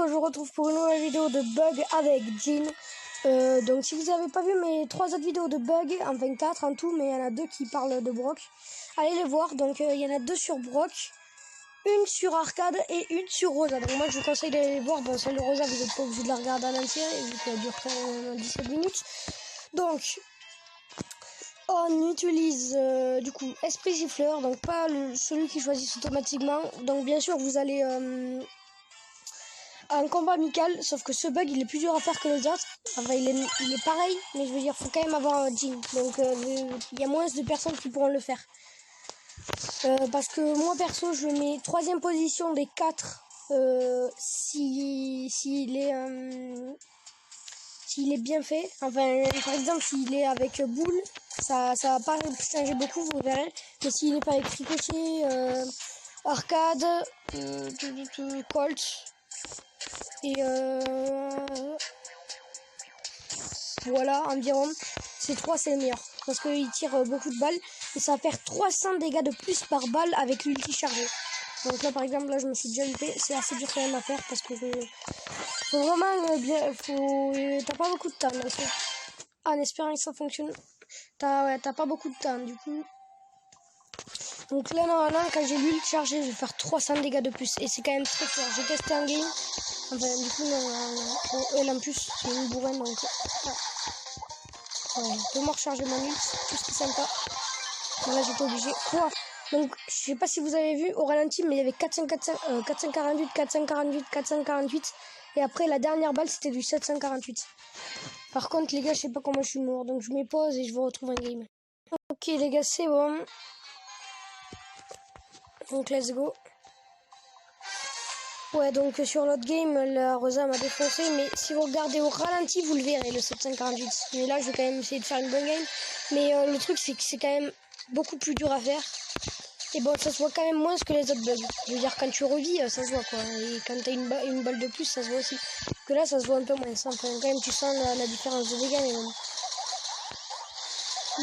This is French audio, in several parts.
je vous retrouve pour une nouvelle vidéo de bug avec Jean. Donc si vous n'avez pas vu mes 3 autres vidéos de bug, en 24 en tout, mais il y en a 2 qui parlent de Brock, allez les voir. Donc il y en a 2 sur Brock, une sur Arcade et une sur Rosa. Donc moi je vous conseille d'aller les voir. Bon, celle de Rosa vous n'êtes pas obligé de la regarder à l'entière, vu qu'elle dure quand même 17 minutes. Donc on utilise du coup Esprit Gifleur, donc pas celui qui choisit automatiquement. Donc bien sûr vous allez un combat amical, sauf que ce bug il est plus dur à faire que les autres. Enfin il est pareil, mais je veux dire faut quand même avoir un Jean. Donc il y a moins de personnes qui pourront le faire. Parce que moi perso je le mets 3ème position des 4 s'il est bien fait. Enfin par exemple s'il est avec boule, ça va pas changer beaucoup, vous verrez. Mais s'il est pas avec ricochet, arcade, Colt et voilà environ, ces 3 c'est le meilleur parce qu'il tire beaucoup de balles et ça va faire 300 dégâts de plus par balle avec l'ulti chargé. Donc là par exemple là je me suis déjà upé, c'est assez dur quand même à faire parce que faut vraiment bien, t'as pas beaucoup de temps donc, en espérant que ça fonctionne. T'as pas beaucoup de temps du coup. Donc là normalement quand j'ai l'ulti chargé je vais faire 300 dégâts de plus et c'est quand même très fort. J'ai testé en game. Enfin du coup non, elle en plus c'est une bourrine donc ouais, je peux me recharger mon ult, tout ce qui est sympa. Mais là j'étais obligé. Quoi? Donc je sais pas si vous avez vu au ralenti mais il y avait 448, 448, 448 et après la dernière balle c'était du 748. Par contre les gars je sais pas comment je suis mort donc je mets pause et je vous retrouve en game. Ok les gars c'est bon. Donc let's go. Ouais donc sur l'autre game la Rosa m'a défoncé, mais si vous regardez au ralenti vous le verrez le 748. Mais là je vais quand même essayer de faire une bonne game. Mais le truc c'est que c'est quand même beaucoup plus dur à faire. Et bon ça se voit quand même moins que les autres bugs. Je veux dire quand tu revis ça se voit quoi. Et quand t'as une balle de plus ça se voit aussi. Que là ça se voit un peu moins. Enfin quand même tu sens la différence de dégâts mais bon.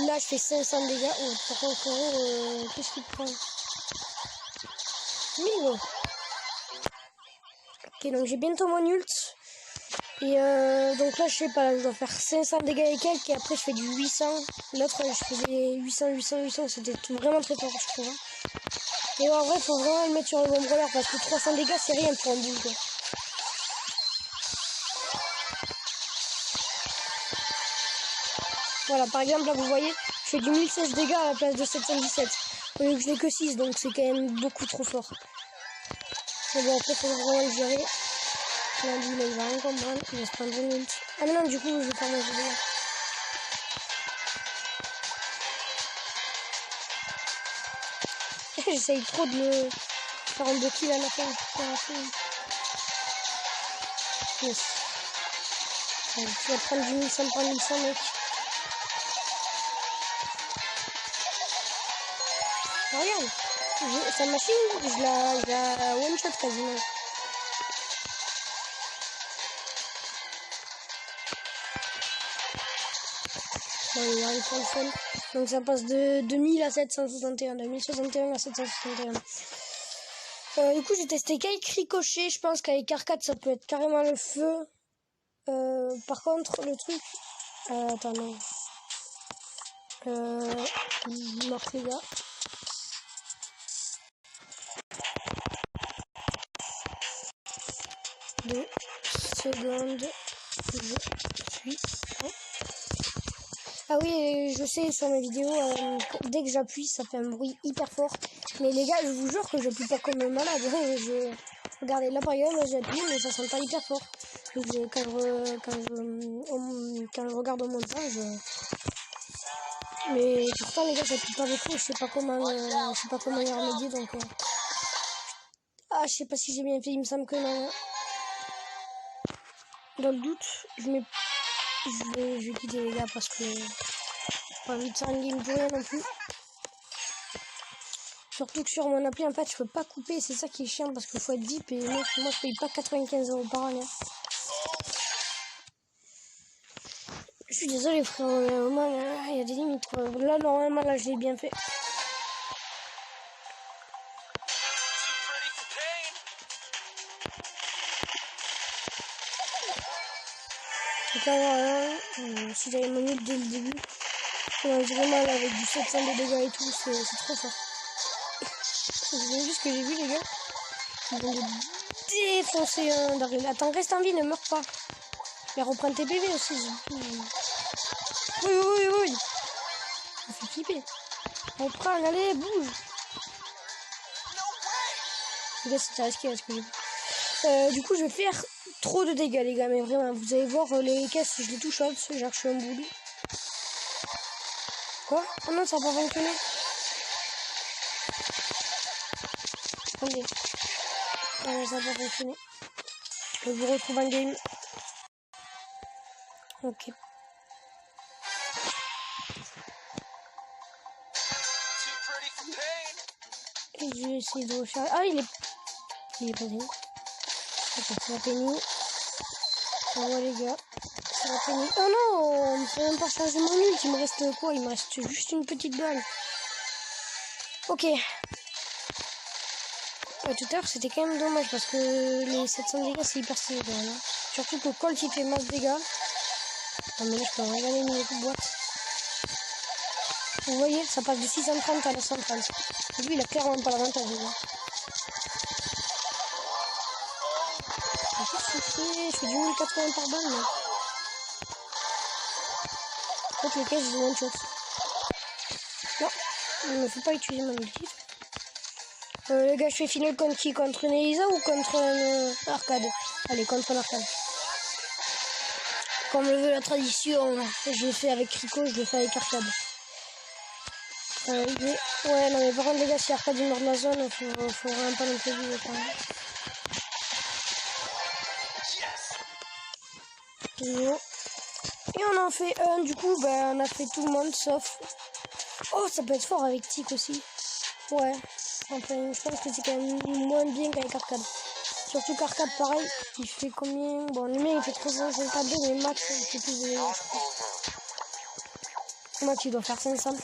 Là je fais 500 dégâts. Oh par contre qu'est-ce qu'il prend? Migo. Ok donc j'ai bientôt mon ult. Et donc là je sais pas, je dois faire 500 dégâts et quelques et après je fais du 800. L'autre je faisais 800, c'était vraiment très fort je trouve. Et en vrai faut vraiment le mettre sur le bon brawler parce que 300 dégâts c'est rien pour un boule quoi. Voilà par exemple là vous voyez je fais du 1016 dégâts à la place de 717. Au lieu que je n'ai que 6 donc c'est quand même beaucoup trop fort. Mais bon après faut vraiment le gérer. Là lui là il va rien comprendre, il va se prendre une ult. Ah mais non du coup je vais faire mon jeu. J'essaye trop de me faire un 2 kills à la fin. Yes. Allez, tu vas prendre du 1100 par 1100 mec. Ah, regarde, sa machine, je la one shot quasiment. Bon, il arrive pour le fun. Donc ça passe de 2000 à 761, de 1061 à 761. Du coup j'ai testé qu'avec ricochet, je pense qu'avec arcade ça peut être carrément le feu. Par contre le truc... attends non. Mort les gars. Deux secondes. Je suis... Ah oui, je sais, sur mes vidéos, dès que j'appuie, ça fait un bruit hyper fort. Mais les gars, je vous jure que j'appuie pas comme un malade. Regardez, là par exemple, j'appuie, mais ça sent pas hyper fort. Donc quand je regarde au montage... Mais pourtant, les gars, j'appuie pas beaucoup. Je sais pas comment y remédier, donc... Ah, je sais pas si j'ai bien fait, il me semble que non. Dans le doute, je vais quitter les gars parce que... Pas envie de faire une game pour rien non plus. Surtout que sur mon appli en fait je peux pas couper, c'est ça qui est chiant parce qu'il faut être VIP et moi je paye pas 95 € par an. Je suis désolé frère, il y a des limites quoi. Là normalement là je l'ai bien fait. Donc là, voilà, si j'avais mon ult dès le début, on a vraiment mal avec du 700 de dégâts et tout, c'est trop fort. Vous avez vu ce que j'ai vu, les gars? Ils vont de défoncer un Daryl. Attends, reste en vie, ne meurs pas. Mais reprends tes PV aussi. Oui. Ça fait flipper. Reprends, allez, bouge. Les gars, c'était risqué, ce que j'ai vu. Du coup, je vais faire trop de dégâts, les gars. Mais vraiment, vous allez voir les caisses, je les touche, genre, je suis un boulot. Quoi? Oh non, ça n'a pas fonctionné. Attendez. Non, ça n'a pas fonctionné. Je vous retrouve en game. Ok. Et j'ai essayé de recharger. Ah, il est pas fini. Ok, c'est la pénie. Ça va, les gars. C'est la pénie. Oh non, on ne peut même pas charger mon ult. Il me reste quoi? Il me reste juste une petite balle. Ok. Tout à l'heure, c'était quand même dommage parce que les 700 dégâts, c'est hyper stylé quand même. Surtout que Colt, il fait masse dégâts. Ah, mais là, je peux regarder mes boîtes. Vous voyez, ça passe de 630 à 930. Et lui, il a clairement pas l'avantage, les gars. Je fais du 1080 par balle, mais... En fait, les caisses, je one shot. Non, il ne me faut pas utiliser mon ulti. Les gars, je fais final contre qui? Contre une Elisa ou contre Arcade? Allez, contre l'Arcade. Comme le veut la tradition, je l'ai fait avec Rico, je l'ai fait avec Arcade. Ouais, non, mais par contre, les gars, si Arcade il meurt de la zone, faut vraiment pas non plus jouer quand même. Et on en fait un, du coup, bah, on a fait tout le monde sauf. Oh, ça peut être fort avec Tic aussi. Ouais, enfin, je pense que c'est quand même moins bien qu'avec Arcade. Surtout qu'Arcade, pareil, il fait combien? Bon, le mien il fait 352, mais Max il fait plus de. Max il doit faire 500.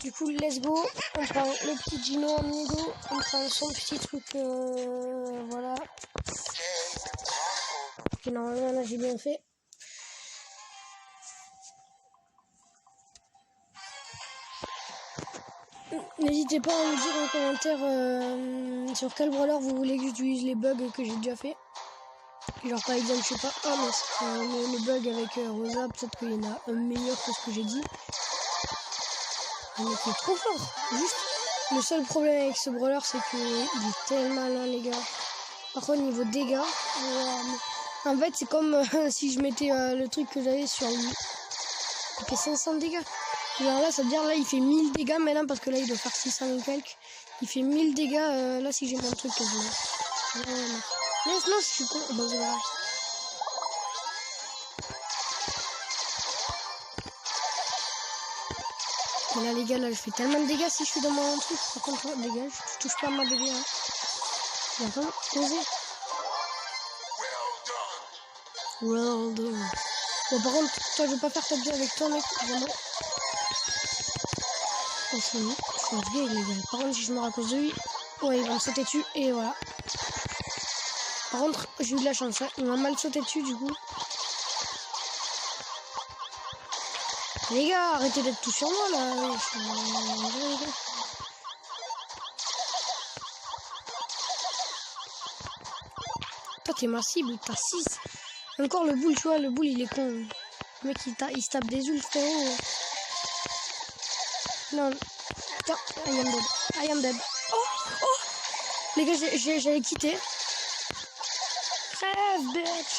Du coup, let's go. On prend le petit Gino Amigo. On prend son petit truc. Voilà. Ok, normalement, là j'ai bien fait. N'hésitez pas à me dire en commentaire sur quel brawler vous voulez que j'utilise les bugs que j'ai déjà fait. Genre par exemple, je sais pas, le bug avec Rosa, peut-être qu'il y en a un meilleur que ce que j'ai dit. Mais qui est trop fort. Juste, le seul problème avec ce brawler, c'est qu'il est tellement malin, les gars. Par contre, niveau dégâts, en fait, c'est comme si je mettais le truc que j'avais sur lui. Il fait 500 dégâts. Alors là, ça veut dire là, il fait 1000 dégâts maintenant parce que là, il doit faire 600 et quelques. Il fait 1000 dégâts là si j'ai mon truc quasiment. Non, je suis con. Bon, c'est vrai. Et là, les gars, là, je fais tellement de dégâts si je suis dans mon truc. Par contre, là, dégage, je touche pas à ma bébé. Hein. Il a vraiment osé. Well done. Bon, par contre, toi, je vais pas faire top 2 avec toi, mec. Vraiment. Oh, c'est bon. Je suis en les gars. Par contre, si je meurs à cause de lui, ouais, il va me sauter dessus. Et voilà. Par contre, j'ai eu de la chance. Hein. Il m'a mal sauté dessus, du coup. Les gars, arrêtez d'être tout sur moi, là. Toi, t'es ma cible. T'as 6. Encore le boule, tu vois. Le boule, il est con. Le mec, il se tape des ults, frérot. Non. Putain, I am dead. Oh. Les gars, j'allais quitter. Crève, bitch.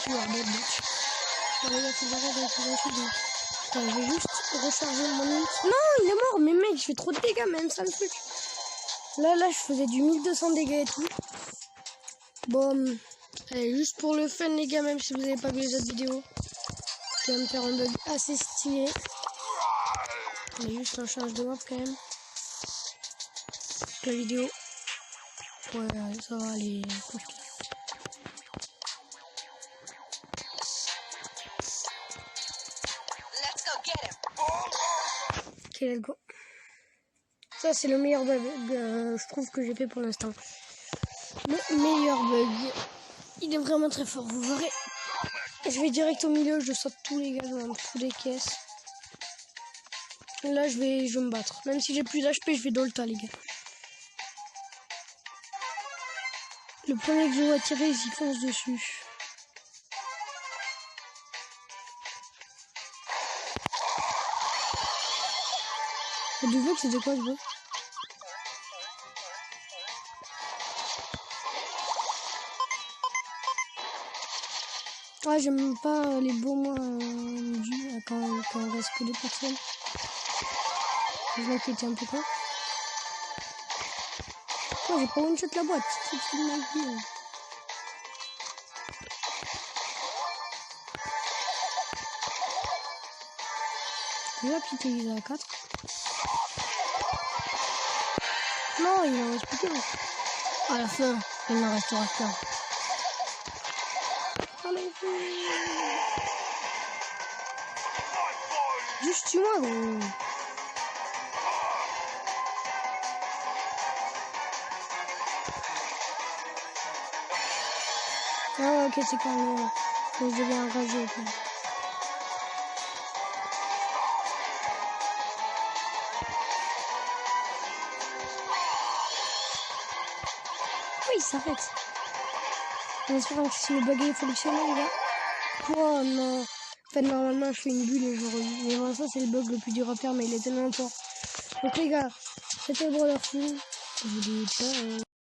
You are dead, bitch. Bon, les gars, faut que j'arrête avec les insultes. Putain, je vais juste recharger mon ult. Non, il est mort. Mais mec, je fais trop de dégâts, même ça, le truc. Là, je faisais du 1200 dégâts et tout. Bon, allez, juste pour le fun, les gars, même si vous n'avez pas vu les autres vidéos, je vais me faire un bug assez stylé. Mais juste un change de map quand même. La vidéo. Ouais, ça va aller. Ok, let's go. Ça, c'est le meilleur bug, je trouve, que j'ai fait pour l'instant. Le meilleur bug. Il est vraiment très fort, vous verrez. Je vais direct au milieu, je saute tous les gars, je m'en fous des caisses. Et là, je vais me battre. Même si j'ai plus d'HP, je vais Dolta, les gars. Le premier que je vois tirer, il fonce dessus. Du bug, c'était quoi ce bug? Ouais, j'aime pas les beaux mois quand on reste que 2 personnes. Je vois qu'il était un peu con. Oh, j'ai pas one shot la boîte. C'est mal vu. Déjà, petit il est à 4. Non, il en reste plus qu'un. À la fin, il n'en restera qu'un. Allez, juste tue-moi, gros. Ah, ok, c'est quand je deviens enragé. Okay. Oui, il s'arrête. En espérant que si le bug est fonctionné, les gars. Oh non. En fait, normalement, je fais une bulle et je revis. Mais bon, ça, c'est le bug le plus dur à faire, mais il est tellement fort. Donc, les gars, c'était le Brotherful. Je vous dis ciao.